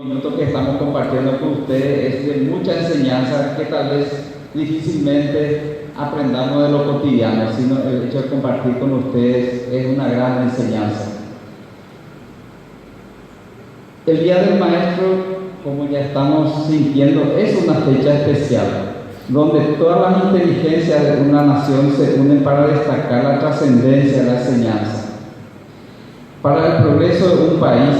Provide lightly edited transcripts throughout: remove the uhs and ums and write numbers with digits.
Minuto que estamos compartiendo con ustedes es de mucha enseñanza que tal vez difícilmente aprendamos de lo cotidiano, sino el hecho de compartir con ustedes es una gran enseñanza. El Día del Maestro, como ya estamos sintiendo, es una fecha especial, donde todas las inteligencias de una nación se unen para destacar la trascendencia de la enseñanza. Para el progreso de un país,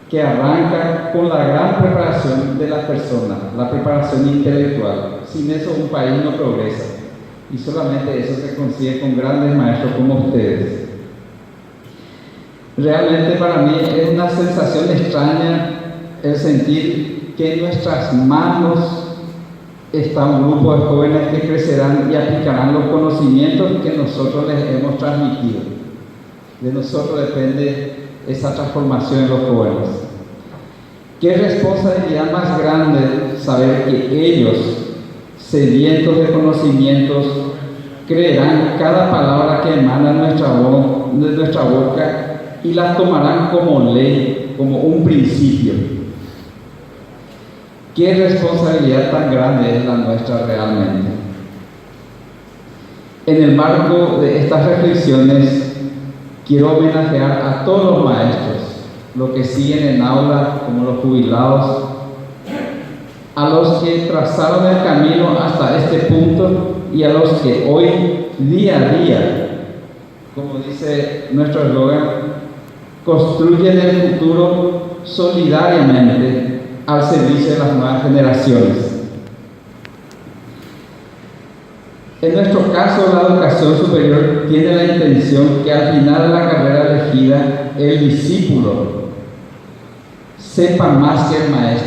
que arranca con la gran preparación de la persona, la preparación intelectual. Sin eso un país no progresa, y solamente eso se consigue con grandes maestros como ustedes. Realmente para mí es una sensación extraña el sentir que en nuestras manos está un grupo de jóvenes que crecerán y aplicarán los conocimientos que nosotros les hemos transmitido. De nosotros depende esa transformación en los jóvenes. Qué responsabilidad más grande saber que ellos, sedientos de conocimientos, creerán cada palabra que emana de nuestra boca y las tomarán como ley, como un principio. Qué responsabilidad tan grande es la nuestra realmente. En el marco de estas reflexiones, quiero homenajear a todos los maestros, los que siguen en aula como los jubilados, a los que trazaron el camino hasta este punto y a los que hoy, día a día, como dice nuestro eslogan, construyen el futuro solidariamente al servicio de las nuevas generaciones. En nuestro caso, la educación superior tiene la intención que al final de la carrera elegida, el discípulo sepa más que el maestro.